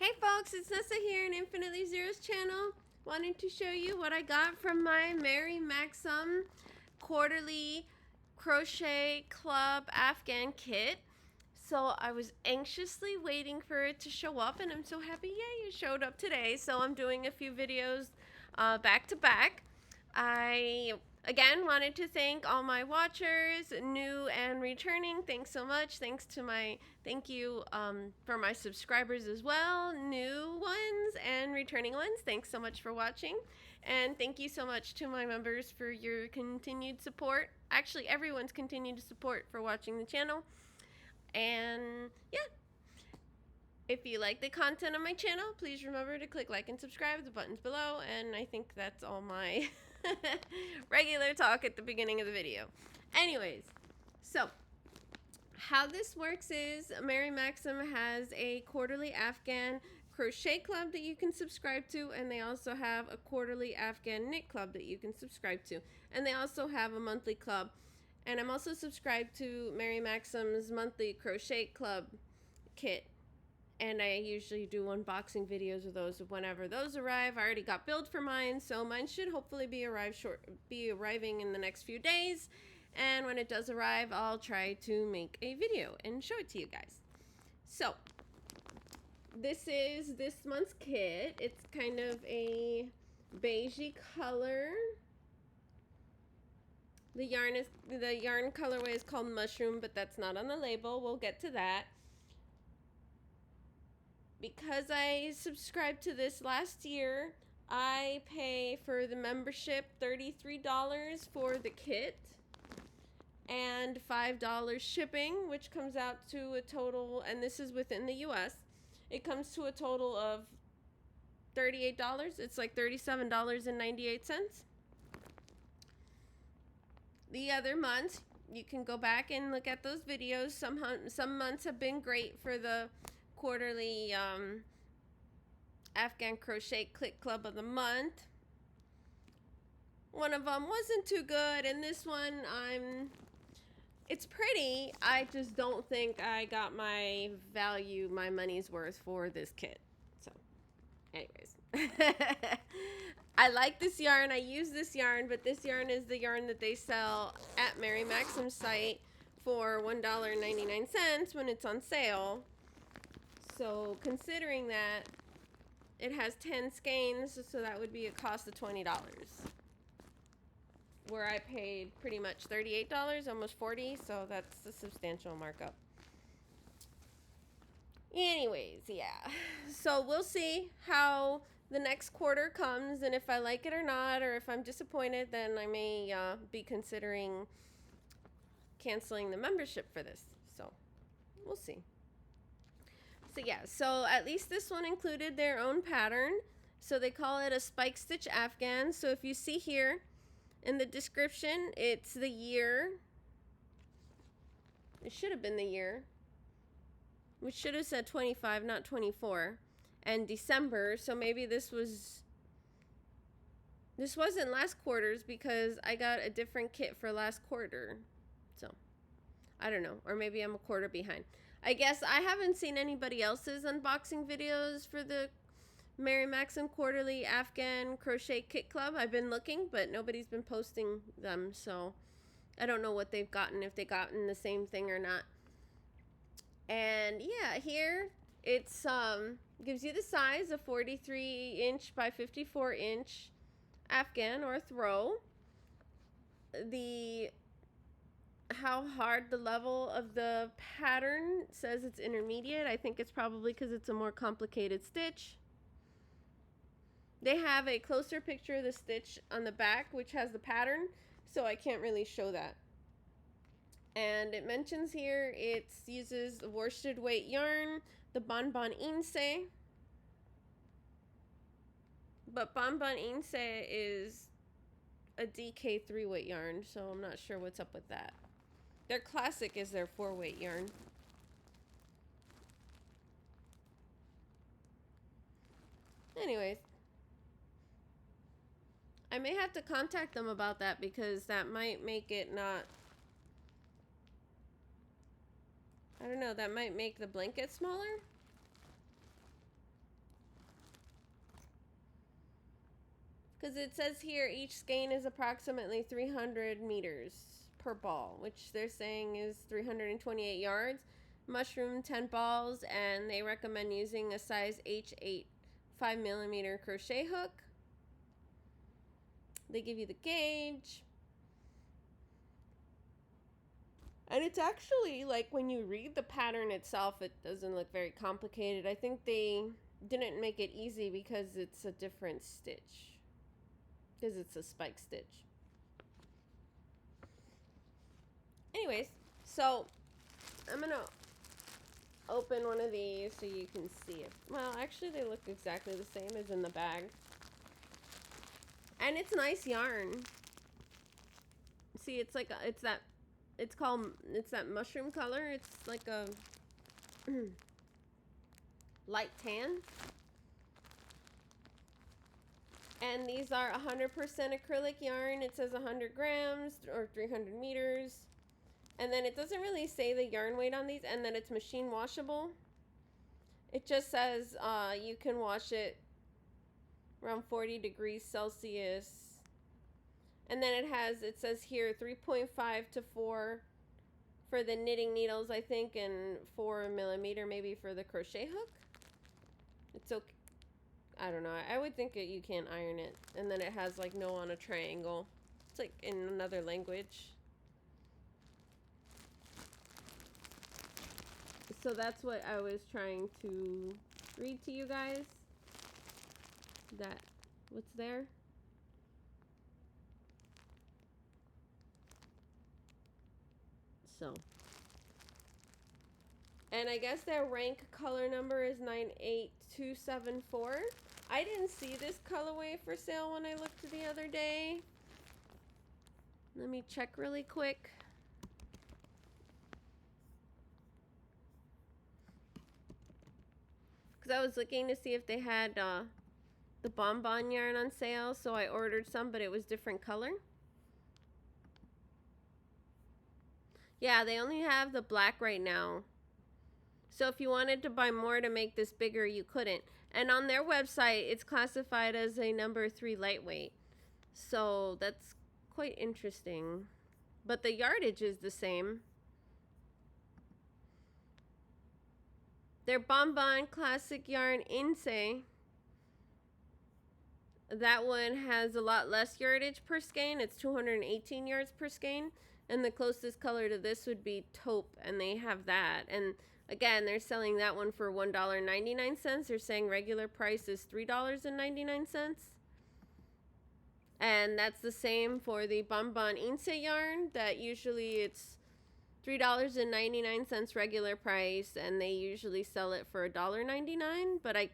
Hey folks, it's Nessa here in Infinitely Zero's channel. Wanted to show you what I got from my Maxim quarterly crochet club Afghan kit. So I was anxiously waiting for it to show up, and I'm so happy, yay, it showed up today. So I'm doing a few videos back to back. I again wanted to thank all my watchers, new and returning. Thanks so much. Thank you for my subscribers as well, new ones and returning ones. Thanks so much for watching, and thank you so much to my members for your continued support. Actually, everyone's continued support for watching the channel. And yeah, if you like the content on my channel, please remember to click like and subscribe, the buttons below, and I think that's all my regular talk at the beginning of the video. Anyways, so how this works is Maxim has a quarterly Afghan crochet club that you can subscribe to, and they also have a quarterly Afghan knit club that you can subscribe to, and they also have a monthly club. And I'm also subscribed to Maxim's monthly crochet club kit, and I usually do unboxing videos of those whenever those arrive. I already got billed for mine, so mine should hopefully be arriving in the next few days. And when it does arrive, I'll try to make a video and show it to you guys. So this is this month's kit. It's kind of a beigey color. The yarn colorway is called Mushroom, but that's not on the label. We'll get to that. Because I subscribed to this last year, I pay for the membership $33 for the kit and $5 shipping, which comes out to a total, and this is within the US, it comes to a total of $38. It's like $37.98. The other months, you can go back and look at those videos. Some months have been great for the quarterly Afghan crochet click club of the month. One of them wasn't too good, and this one it's pretty. I just don't think I got my money's worth for this kit. So anyways, I like this yarn. I use this yarn, but this yarn is the yarn that they sell at Maxim's site for $1.99 when it's on sale. So considering that, it has 10 skeins, so that would be a cost of $20. Where I paid pretty much $38, almost $40, so that's a substantial markup. Anyways, yeah. So we'll see how the next quarter comes, and if I like it or not, or if I'm disappointed, then I may be considering canceling the membership for this. So we'll see. So yeah, so at least this one included their own pattern. So they call it a spike stitch Afghan. So if you see here in the description, it's the year. It should have been the year. Which should have said 25, not 24. And December, so maybe this wasn't last quarter's because I got a different kit for last quarter. So I don't know, or maybe I'm a quarter behind. I guess I haven't seen anybody else's unboxing videos for the Maxim quarterly Afghan crochet kit club. I've been looking, but nobody's been posting them, so I don't know what they've gotten, if they've gotten the same thing or not. And yeah, here it's gives you the size of 43-inch by 54-inch Afghan or throw. How hard the level of the pattern says it's intermediate. I think it's probably because it's a more complicated stitch. They have a closer picture of the stitch on the back, which has the pattern, so I can't really show that. And it mentions here it uses the worsted weight yarn, the Bonbon Inse. But Bonbon Inse is a DK 3-weight yarn, so I'm not sure what's up with that. Their classic is their 4-weight yarn. Anyways, I may have to contact them about that because that might make it not... I don't know, that might make the blanket smaller? Because it says here each skein is approximately 300 meters per ball, which they're saying is 328 yards. Mushroom 10 balls, and they recommend using a size H8 5mm crochet hook. They give you the gauge. And it's actually, like, when you read the pattern itself, it doesn't look very complicated. I think they didn't make it easy because it's a different stitch. Because it's a spike stitch. Anyways, so I'm going to open one of these so you can see it. Well, actually, they look exactly the same as in the bag. And it's nice yarn. See, it's like, it's that mushroom color. It's like a light tan. And these are 100% acrylic yarn. It says 100 grams or 300 meters. And then it doesn't really say the yarn weight on these, and then it's machine washable. It just says you can wash it around 40 degrees Celsius. And then it says here 3.5 to 4 for the knitting needles, I think, and 4mm maybe for the crochet hook. It's okay. I don't know. I would think you can't iron it. And then it has like no on a triangle. It's like in another language. So that's what I was trying to read to you guys. What's there? So. And I guess their rank color number is 98274. I didn't see this colorway for sale when I looked the other day. Let me check really quick. Because I was looking to see if they had the bonbon yarn on sale, so I ordered some, but it was different color. Yeah, they only have the black right now. So if you wanted to buy more to make this bigger, you couldn't. And on their website, it's classified as a number 3 lightweight. So that's quite interesting. But the yardage is the same. Their Bonbon Classic Yarn Inse. That one has a lot less yardage per skein. It's 218 yards per skein. And the closest color to this would be taupe. And they have that. And again, they're selling that one for $1.99. They're saying regular price is $3.99. And that's the same for the Bonbon Inse yarn. That usually it's $3.99 regular price, and they usually sell it for $1.99. But I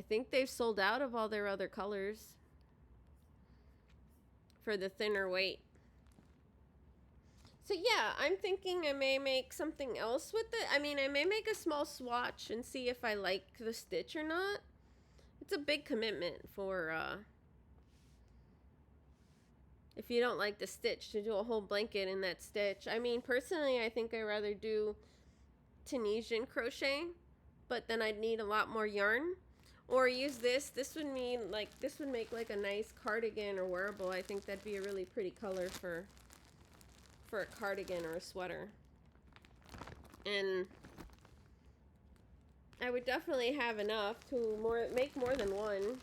think they've sold out of all their other colors for the thinner weight. So yeah, I'm thinking I may make something else with it. I mean, I may make a small swatch and see if I like the stitch or not. It's a big commitment for if you don't like the stitch, to do a whole blanket in that stitch. I mean, personally, I think I'd rather do Tunisian crochet, but then I'd need a lot more yarn. Or use this. This would mean like, this would make like a nice cardigan or wearable. I think that'd be a really pretty color for a cardigan or a sweater. And I would definitely have enough to make more than one.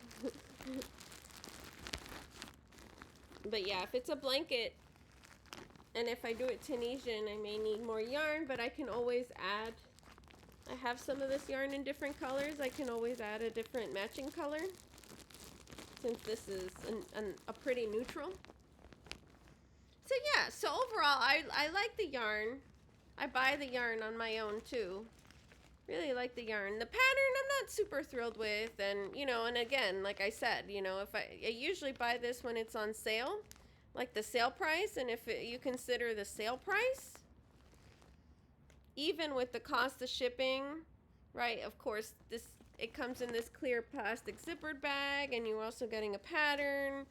But yeah, if it's a blanket, and if I do it Tunisian, I may need more yarn, but I can always add. I have some of this yarn in different colors. I can always add a different matching color, since this is a pretty neutral. So yeah, so overall, I like the yarn. I buy the yarn on my own too. Really like the yarn. The pattern I'm not super thrilled with, and you know, and again, like I said, you know, if I usually buy this when it's on sale, like the sale price, and if you consider the sale price, even with the cost of shipping, right? Of course, it comes in this clear plastic zippered bag, and you're also getting a pattern.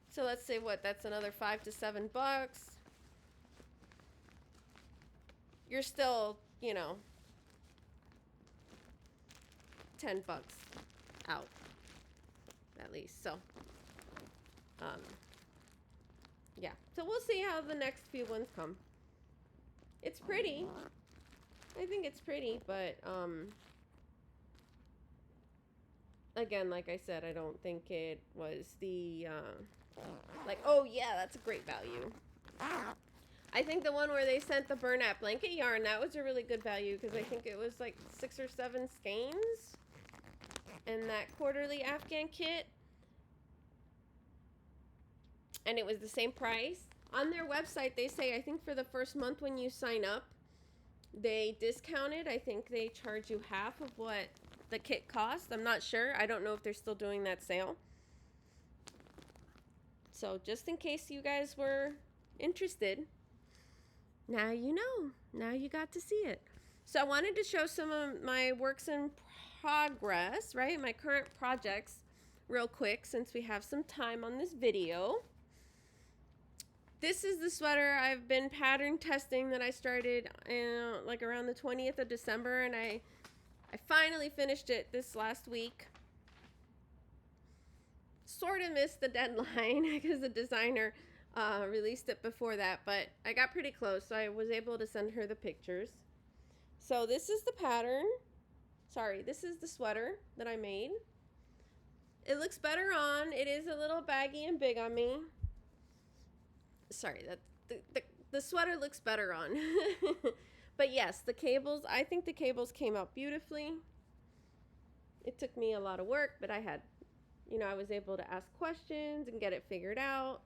So let's say what, that's another $5 to $7. You're still, you know, $10 out. at least. So, yeah. So we'll see how the next few ones come. It's pretty. I think it's pretty, but, again, like I said, I don't think it was the, like, oh yeah, that's a great value. I think the one where they sent the burlap blanket yarn, that was a really good value because I think it was like 6 or 7 skeins. And that quarterly Afghan kit. And it was the same price. On their website, they say, I think for the first month when you sign up, they discount it. I think they charge you half of what the kit costs. I'm not sure. I don't know if they're still doing that sale. So just in case you guys were interested, now you know. Now you got to see it. So I wanted to show some of my works in progress, right? My current projects real quick since we have some time on this video. This is the sweater I've been pattern testing that I started like around the 20th of December, and I finally finished it this last week. Sort of missed the deadline because the designer released it before that, but I got pretty close, so I was able to send her the pictures. So this is the pattern. Sorry, this is the sweater that I made. It looks better on. It is a little baggy and big on me. Sorry, the sweater looks better on. But yes, the cables, I think the cables came out beautifully. It took me a lot of work, but I had, you know, I was able to ask questions and get it figured out.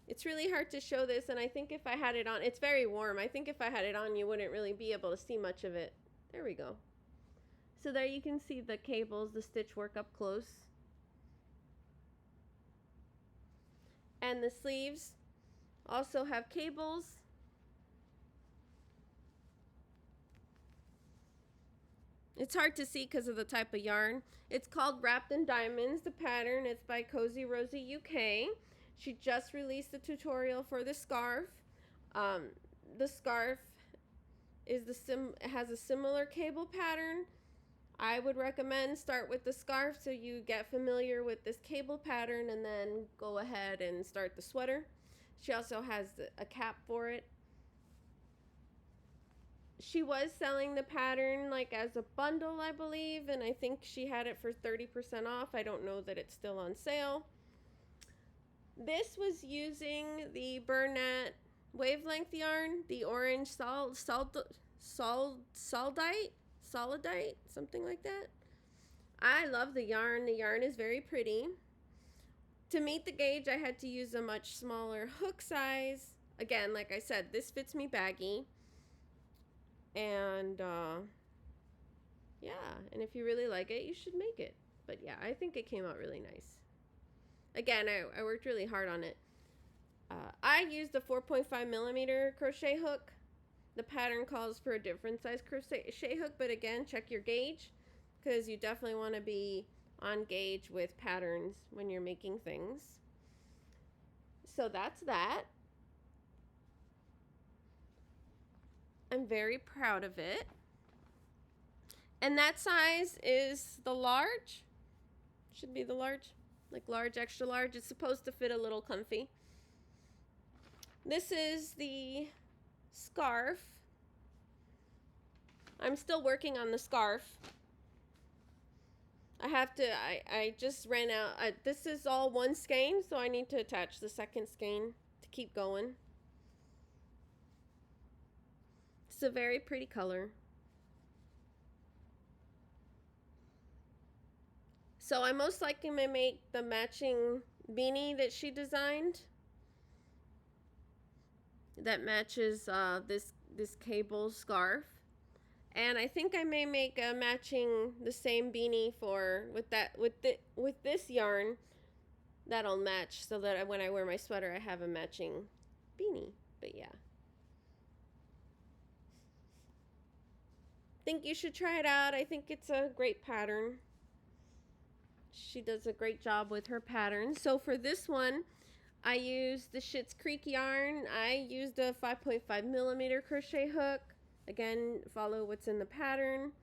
It's really hard to show this, and I think if I had it on, it's very warm. I think if I had it on, you wouldn't really be able to see much of it. There we go. So there you can see the cables, the stitch work up close. And the sleeves also have cables. It's hard to see because of the type of yarn. It's called Wrapped in Diamonds, the pattern. It's by Cosy, Rosie, UK. She just released the tutorial for the scarf. The scarf is has a similar cable pattern. I would recommend start with the scarf so you get familiar with this cable pattern and then go ahead and start the sweater. She also has a cap for it. She was selling the pattern like as a bundle, I believe, and I think she had it for 30% off. I don't know that it's still on sale. This was using the Bernat wavelength yarn, the orange solidite, something like that. I love the yarn. The yarn is very pretty. To meet the gauge, I had to use a much smaller hook size. Again, like I said, this fits me baggy. And yeah, and if you really like it, you should make it. But yeah, I think it came out really nice. Again, I worked really hard on it. I used a 4.5mm crochet hook. The pattern calls for a different size crochet hook, but again, check your gauge because you definitely want to be on gauge with patterns when you're making things. So that's that. I'm very proud of it. And that size is the large. Should be the large. Like large, extra large. It's supposed to fit a little comfy. This is the scarf. I'm still working on the scarf. I just ran out. This is all one skein, so I need to attach the second skein to keep going. It's a very pretty color. So I most likely may make the matching beanie that she designed that matches this cable scarf. And I think I may make a matching the same beanie with this yarn that'll match so that when I wear my sweater I have a matching beanie. But yeah. Think you should try it out. I think it's a great pattern. She does a great job with her pattern. So for this one, I used the Schitt's Creek yarn. I used a 5.5mm crochet hook. Again, follow what's in the pattern.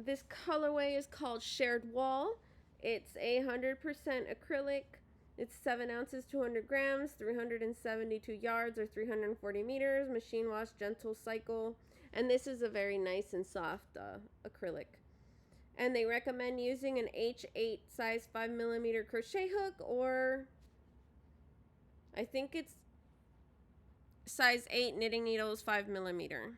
This colorway is called Shared Wall. It's 100% acrylic. It's 7 ounces, 200 grams, 372 yards or 340 meters, machine wash, gentle cycle. And this is a very nice and soft acrylic. And they recommend using an H8 size 5mm crochet hook, or I think it's size 8 knitting needles 5mm.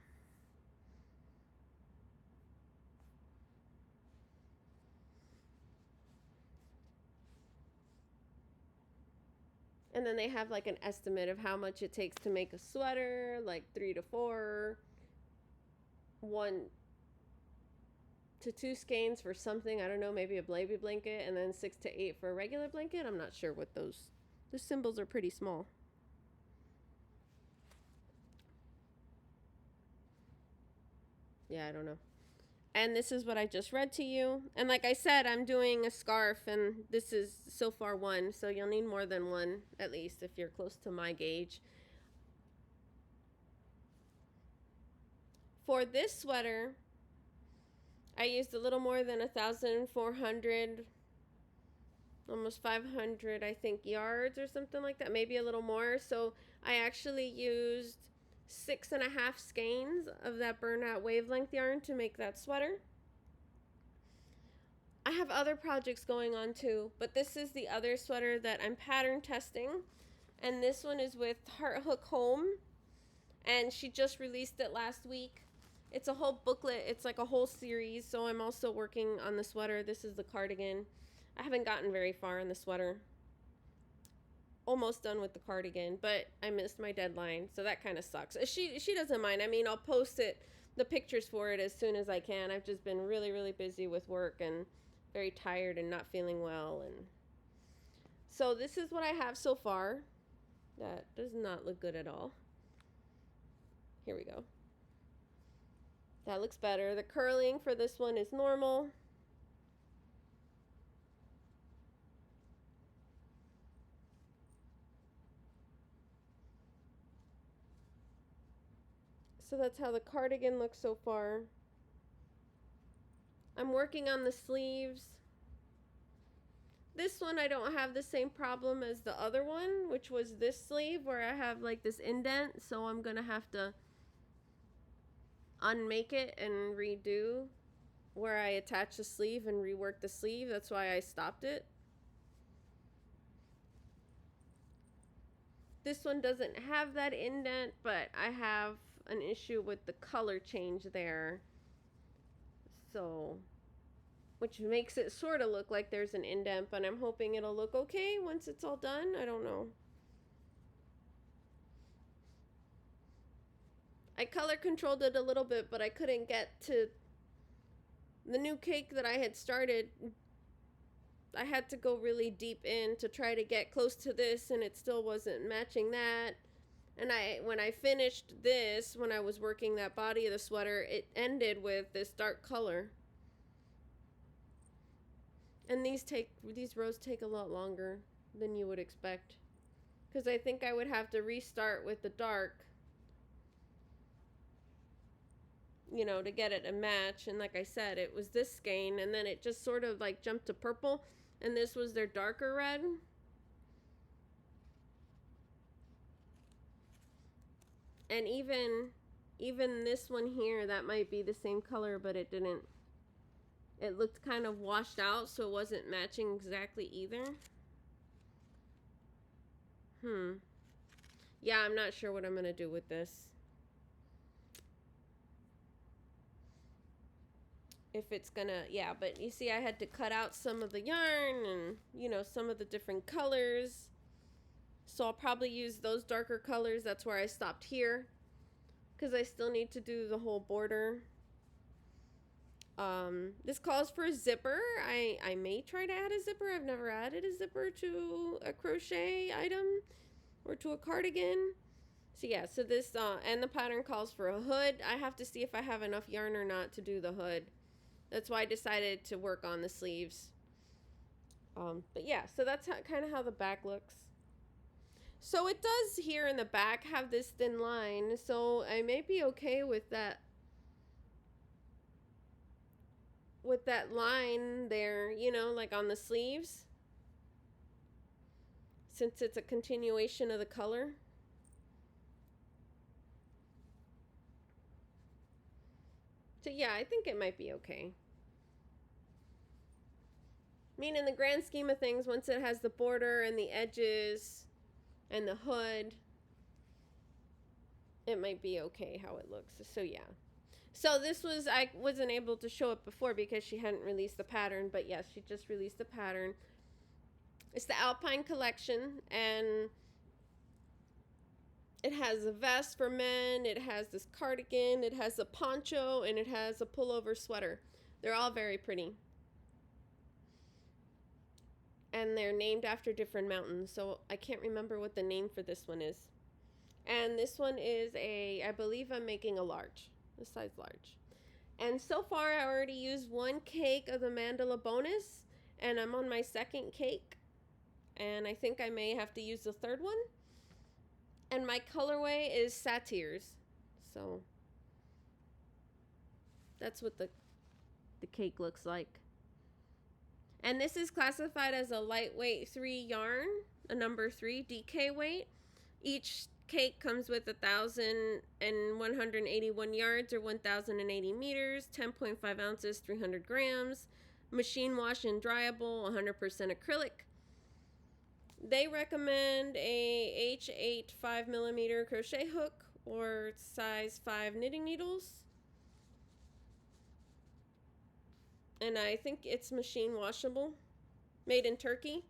And then they have like an estimate of how much it takes to make a sweater, like 3 to 4, 1 to 2 skeins for something, I don't know, maybe a baby blanket, and then 6 to 8 for a regular blanket. I'm not sure what those symbols are pretty small. Yeah, I don't know. And this is what I just read to you. And like I said, I'm doing a scarf, and this is so far 1, so you'll need more than 1 at least if you're close to my gauge. For this sweater, I used a little more than 1,400, almost 500, I think, yards or something like that, maybe a little more. So I actually used 6.5 skeins of that burnout wavelength yarn to make that sweater. I have other projects going on too, but this is the other sweater that I'm pattern testing, and this one is with Heart Hook Home, and she just released it last week. It's a whole booklet, it's like a whole series, so I'm also working on the sweater. This is the cardigan. I haven't gotten very far in the sweater. Almost done with the cardigan, but I missed my deadline, so that kind of sucks. She doesn't mind. I mean, I'll post the pictures for it as soon as I can. I've just been really busy with work and very tired and not feeling well, and so this is what I have so far. That does not look good at all. Here we go. That looks better. The curling for this one is normal. So that's how the cardigan looks so far. I'm working on the sleeves. This one I don't have the same problem as the other one, which was this sleeve where I have like this indent, so I'm gonna have to unmake it and redo where I attach the sleeve and rework the sleeve. That's why I stopped it. This one doesn't have that indent, but I have an issue with the color change there, so which makes it sort of look like there's an indent, but I'm hoping it'll look okay once it's all done. I don't know. I color controlled it a little bit, but I couldn't get to the new cake that I had started. I had to go really deep in to try to get close to this, and it still wasn't matching that. And when I finished this, when I was working that body of the sweater, it ended with this dark color. And these rows take a lot longer than you would expect, because I think I would have to restart with the dark, you know, to get it to match. And like I said, it was this skein, and then it just sort of like jumped to purple, and this was their darker red. And even this one here, that might be the same color, but it didn't. It looked kind of washed out, so it wasn't matching exactly either. Yeah, I'm not sure what I'm gonna do with this. If it's gonna, yeah, but you see I had to cut out some of the yarn and, you know, some of the different colors. So I'll probably use those darker colors. That's where I stopped here, because I still need to do the whole border. This calls for a zipper. I may try to add a zipper. I've never added a zipper to a crochet item or to a cardigan. So yeah, so this, and the pattern calls for a hood. I have to see if I have enough yarn or not to do the hood. That's why I decided to work on the sleeves. But yeah, so that's kind of how the back looks. So it does here in the back have this thin line, so I may be okay with that. with that line there, you know, like on the sleeves, since it's a continuation of the color. So yeah, I think it might be okay. I mean, in the grand scheme of things, once it has the border and the edges and the hood, it might be okay how it looks. So yeah. So this was, I wasn't able to show it before because she hadn't released the pattern, but yes, she just released the pattern. It's the Alpine collection, and it has a vest for men, it has this cardigan, it has a poncho, and it has a pullover sweater. They're all very pretty. And they're named after different mountains, so I can't remember what the name for this one is. And this one is I believe I'm making a large, a size large. And so far I already used one cake of the mandala bonus, and I'm on my second cake. And I think I may have to use the third one. And my colorway is Satyrs. So that's what the cake looks like. And this is classified as a lightweight 3 yarn, a number 3 DK weight. Each cake comes with 1,181 yards or 1,080 meters, 10.5 ounces, 300 grams, machine wash and dryable, 100% acrylic. They recommend a H8 5mm crochet hook or size 5 knitting needles. And I think it's machine washable, made in Turkey.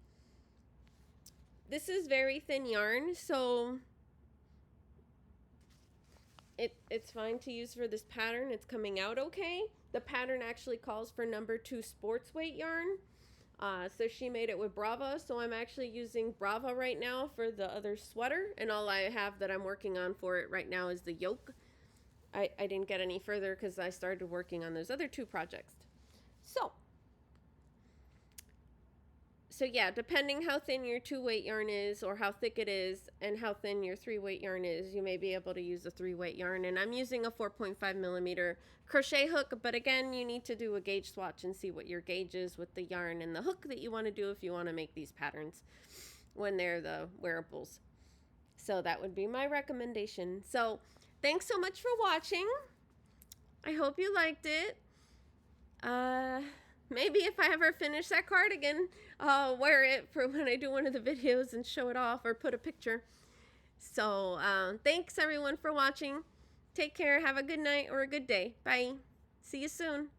This is very thin yarn, so it's fine to use for this pattern. It's coming out okay. The pattern actually calls for number 2 sports weight yarn. So she made it with Brava, so I'm actually using Brava right now for the other sweater, and all I have that I'm working on for it right now is the yoke. I didn't get any further because I started working on those other 2 projects. So yeah, depending how thin your 2-weight yarn is or how thick it is and how thin your 3-weight yarn is, you may be able to use a 3-weight yarn. And I'm using a 4.5mm crochet hook, but again, you need to do a gauge swatch and see what your gauge is with the yarn and the hook that you want to do if you want to make these patterns when they're the wearables. So that would be my recommendation. So thanks so much for watching. I hope you liked it. Maybe if I ever finish that cardigan, I'll wear it for when I do one of the videos and show it off or put a picture. So thanks everyone for watching. Take care. Have a good night or a good day. Bye. See you soon.